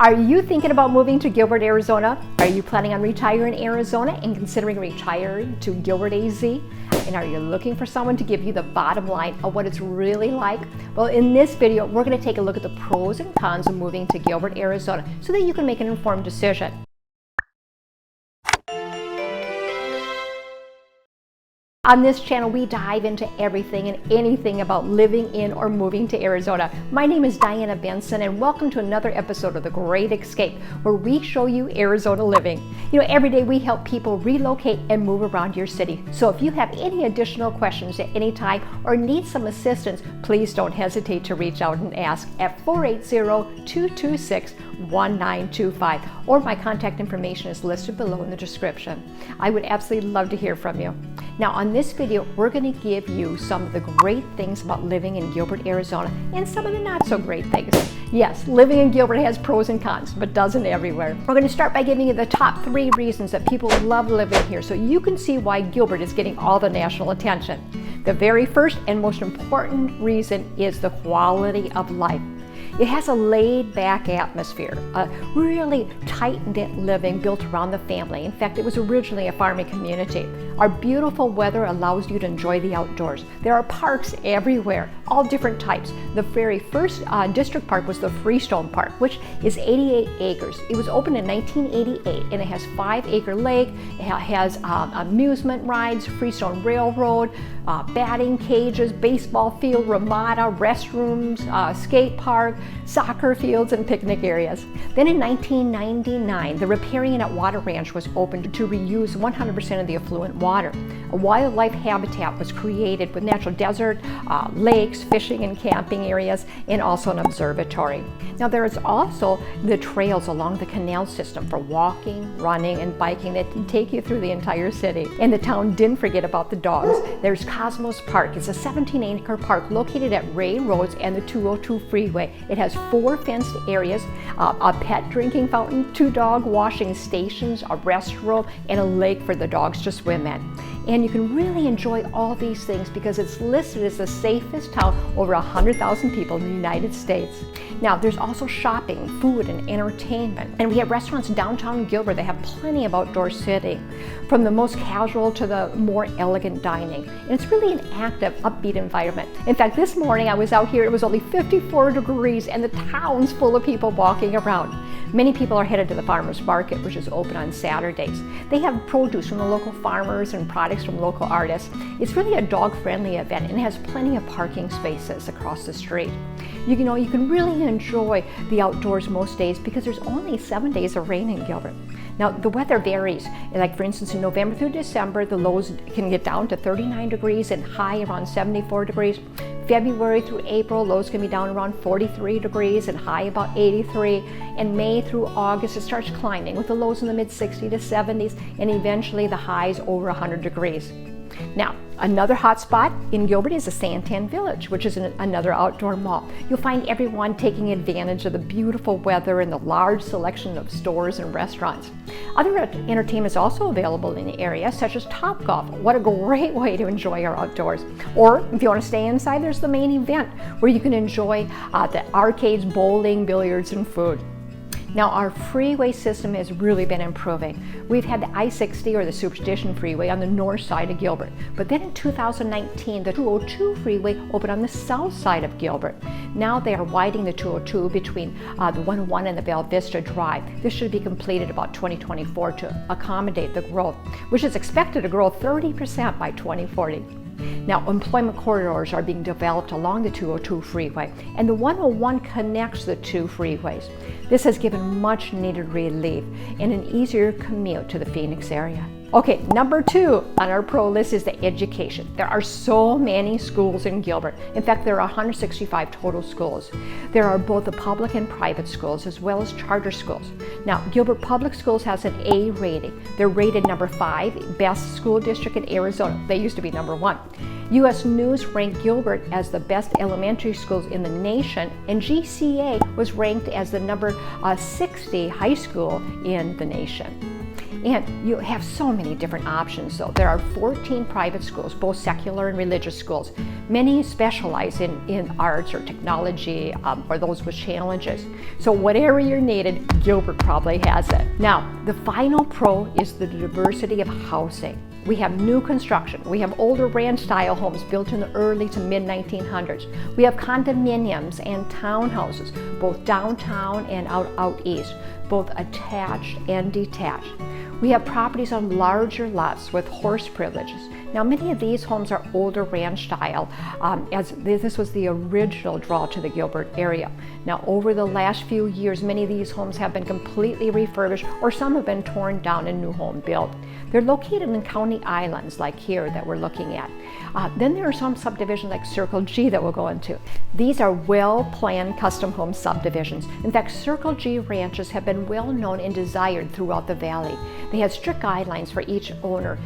Are you thinking about moving to Gilbert, Arizona? Are you planning on retiring in Arizona and considering retiring to Gilbert, AZ? And are you looking for someone to give you the bottom line of what it's really like? Well, in this video, we're going to take a look at the pros and cons of moving to Gilbert, Arizona so that you can make an informed decision. On this channel, we dive into everything and anything about living in or moving to Arizona. My name is Diana Benson, and welcome to another episode of The Great Escape, where we show you Arizona living. You know, every day we help people relocate and move around your city. So if you have any additional questions at any time or need some assistance, please don't hesitate to reach out and ask at 480-226-1925, or my contact information is listed below in the description. I would absolutely love to hear from you. Now, on this video, we're going to give you some of the great things about living in Gilbert, Arizona, and some of the not so great things. Yes, living in Gilbert has pros and cons, but doesn't everywhere. We're going to start by giving you the top 3 reasons that people love living here so you can see why Gilbert is getting all the national attention. The very first and most important reason is the quality of life. It has a laid-back atmosphere, a really tight-knit living built around the family. In fact, it was originally a farming community. Our beautiful weather allows you to enjoy the outdoors. There are parks everywhere, all different types. The very first district park was the FREESTONE Park, which is 88 acres. It was opened in 1988, and it has 5-acre lake. It has amusement rides, Freestone Railroad, batting cages, baseball field, ramada, restrooms, skate park, soccer fields, and picnic areas. Then in 1999, the riparian at Water Ranch was opened to reuse 100% of the effluent water. A wildlife habitat was created with natural desert, lakes, fishing and camping areas, and also an observatory. Now there is also the trails along the canal system for walking, running, and biking that can take you through the entire city. And the town didn't forget about the dogs. There's Cosmos Park. It's a 17-acre park located at Ray Roads and the 202 freeway. It has 4 fenced areas, a pet drinking fountain, 2 dog washing stations, a restroom, and a lake for the dogs to swim in. And you can really enjoy all these things because it's listed as the safest town over 100,000 people in the United States. Now, there's also shopping, food, and entertainment. And we have restaurants downtown Gilbert that have plenty of outdoor seating, from the most casual to the more elegant dining. And it's really an active, upbeat environment. In fact, this morning I was out here, it was only 54 degrees, and the town's full of people walking around. Many people are headed to the farmers market, which is open on Saturdays. They have produce from the local farmers and products from local artists. It's really a dog-friendly event and has plenty of parking spaces across the street. You know, you can really enjoy the outdoors most days because there's only 7 days of rain in Gilbert. Now, the weather varies. Like, for instance, in November through December, the lows can get down to 39 degrees and high around 74 degrees. February through April, lows can be down around 43 degrees and high about 83. And May through August, it starts climbing with the lows in the mid-60s to 70s and eventually the highs over 100 degrees. Now, another hot spot in Gilbert is the SANTAN Village, which is another outdoor mall. You'll find everyone taking advantage of the beautiful weather and the large selection of stores and restaurants. Other entertainment is also available in the area, such as Topgolf. What a great way to enjoy our outdoors. Or if you want to stay inside, there's the main event where you can enjoy the arcades, bowling, billiards, and food. Now, our freeway system has really been improving. We've had the I-60 or the Superstition Freeway on the north side of Gilbert. But then in 2019, the 202 freeway opened on the south side of Gilbert. Now they are widening the 202 between the 101 and the Bella Vista Drive. This should be completed about 2024 to accommodate the growth, which is expected to grow 30% by 2040. Now, employment corridors are being developed along the 202 freeway, and the 101 connects the 2 freeways. This has given much needed relief and an easier commute to the Phoenix area. Okay, number 2 on our pro list is the education. There are so many schools in Gilbert. In fact, there are 165 total schools. There are both the public and private schools as well as charter schools. Now, Gilbert Public Schools has an A rating. They're rated number 5, best school district in Arizona. They used to be number 1. U.S. News ranked Gilbert as the best elementary schools in the nation, and GCA was ranked as the number 60 high school in the nation. And you have so many different options. So there are 14 private schools, both secular and religious schools. Many specialize in arts or technology or those with challenges. So whatever you're needed, Gilbert probably has it. Now, the final pro is the diversity of housing. We have new construction. We have older ranch-style homes built in the early to mid-1900s. We have condominiums and townhouses, both downtown and out east, both attached and detached. We have properties on larger lots with horse privileges. Now, many of these homes are older ranch style, as this was the original draw to the Gilbert area. Now, over the last few years, many of these homes have been completely refurbished, or some have been torn down and new home built. They're located in county islands like here that we're looking at. Then there are some subdivisions like Circle G that we'll go into. These are well-planned custom home subdivisions. In fact, Circle G ranches have been well known and desired throughout the valley. They have strict guidelines for each owner,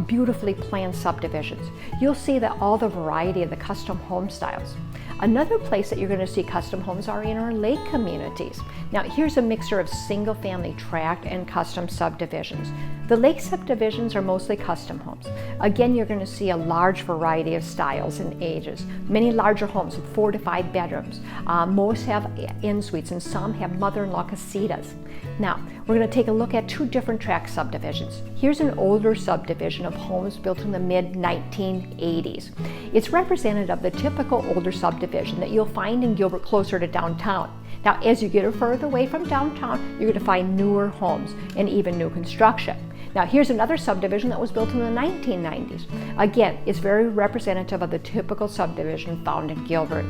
beautifully planned subdivisions. You'll see that all the variety of the custom home styles. Another place that you're going to see custom homes are in our lake communities. Now, here's a mixture of single-family tract and custom subdivisions. The lake subdivisions are mostly custom homes. Again, you're going to see a large variety of styles and ages. Many larger homes with 4 to 5 bedrooms. Most have en-suites and some have mother-in-law casitas. Now, we're going to take a look at 2 different tract subdivisions. Here's an older subdivision of homes built in the mid-1980s. It's representative of the typical older subdivision that you'll find in Gilbert closer to downtown. Now, as you get further away from downtown, you're going to find newer homes and even new construction. Now, here's another subdivision that was built in the 1990s. Again, it's very representative of the typical subdivision found in Gilbert.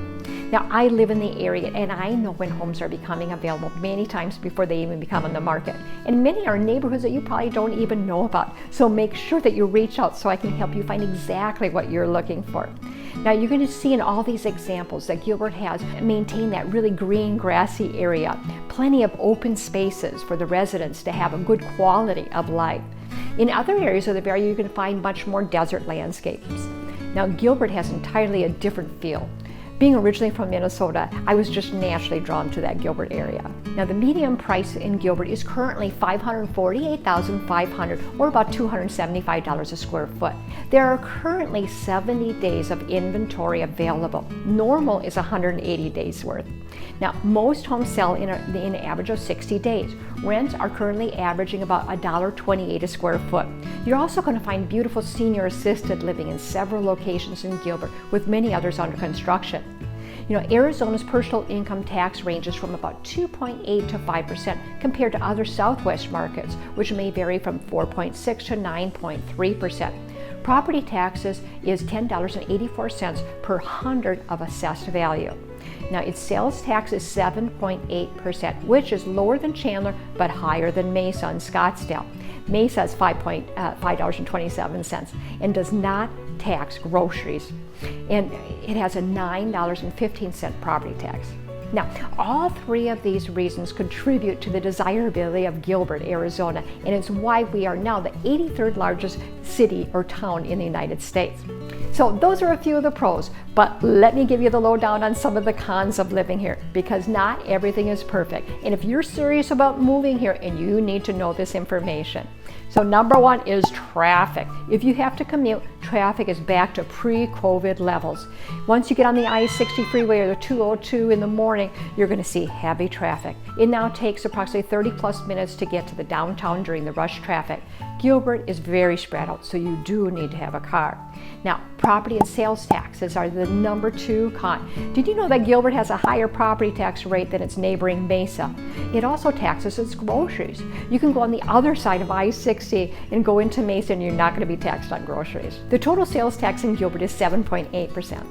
Now, I live in the area and I know when homes are becoming available many times before they even become on the market. And many are neighborhoods that you probably don't even know about. So make sure that you reach out so I can help you find exactly what you're looking for. Now, you're going to see in all these examples that Gilbert has maintained that really green, grassy area, plenty of open spaces for the residents to have a good quality of life. In other areas of the valley, you're going to find much more desert landscapes. Now, Gilbert has entirely a different feel. Being originally from Minnesota, I was just naturally drawn to that Gilbert area. Now, the median price in Gilbert is currently $548,500, or about $275 a square foot. There are currently 70 days of inventory available. Normal is 180 days worth. Now, most homes sell in an average of 60 days. Rents are currently averaging about $1.28 a square foot. You're also going to find beautiful senior assisted living in several locations in Gilbert, with many others under construction. You know, Arizona's personal income tax ranges from about 2.8 to 5% compared to other Southwest markets, which may vary from 4.6 to 9.3%. Property taxes is $10.84 per 100 of assessed value. Now, its sales tax is 7.8%, which is lower than Chandler but higher than Mesa and Scottsdale. Mesa is $5.27 and does not tax groceries, and it has a $9.15 property tax. Now, all 3 of these reasons contribute to the desirability of Gilbert, Arizona, and it's why we are now the 83rd largest city or town in the United States. So those are a few of the pros, but let me give you the lowdown on some of the cons of living here, because not everything is perfect. And if you're serious about moving here, and you need to know this information. So number 1 is traffic. If you have to commute, traffic is back to pre-COVID levels. Once you get on the I-60 freeway or the 202 in the morning, you're going to see heavy traffic. It now takes approximately 30 plus minutes to get to the downtown during the rush traffic. Gilbert is very spread out, so you do need to have a car. Now, property and sales taxes are the number 2 con. Did you know that Gilbert has a higher property tax rate than its neighboring Mesa? It also taxes its groceries. You can go on the other side of I-60 and go into Mesa and you're not going to be taxed on groceries. The total sales tax in Gilbert is 7.8%.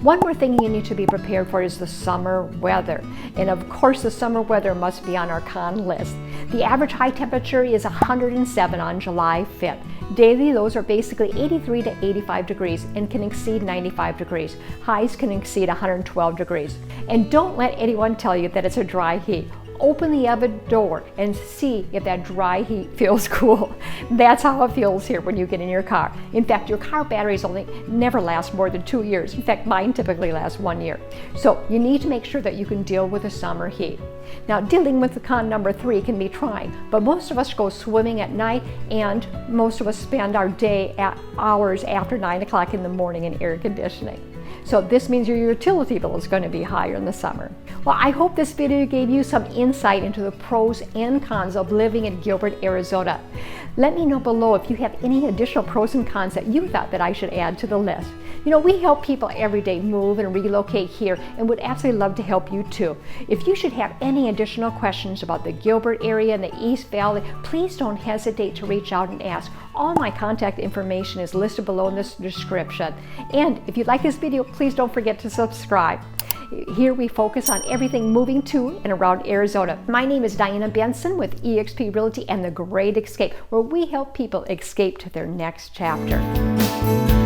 One more thing you need to be prepared for is the summer weather. And of course, the summer weather must be on our con list. The average high temperature is 107 on July 5th. Daily lows are basically 83 to 85 degrees and can exceed 95 degrees. Highs can exceed 112 degrees. And don't let anyone tell you that it's a dry heat. open the oven door and see if that dry heat feels cool. That's how it feels here when you get in your car. In fact, your car batteries never last more than 2 years. In fact, mine typically lasts 1 year. So you need to make sure that you can deal with the summer heat. Now, dealing with the con number 3 can be trying, but most of us go swimming at night, and most of us spend our day at hours after 9 o'clock in the morning in air conditioning. So this means your utility bill is going to be higher in the summer. Well, I hope this video gave you some insight into the pros and cons of living in Gilbert, Arizona. Let me know below if you have any additional pros and cons that you thought that I should add to the list. You know, we help people every day move and relocate here, and would absolutely love to help you too. If you should have any additional questions about the Gilbert area and the East Valley, please don't hesitate to reach out and ask. All my contact information is listed below in this description. And if you like this video, please don't forget to subscribe. Here we focus on everything moving to and around Arizona. My name is Diana Benson with eXp Realty and The Great Escape, where we help people escape to their next chapter.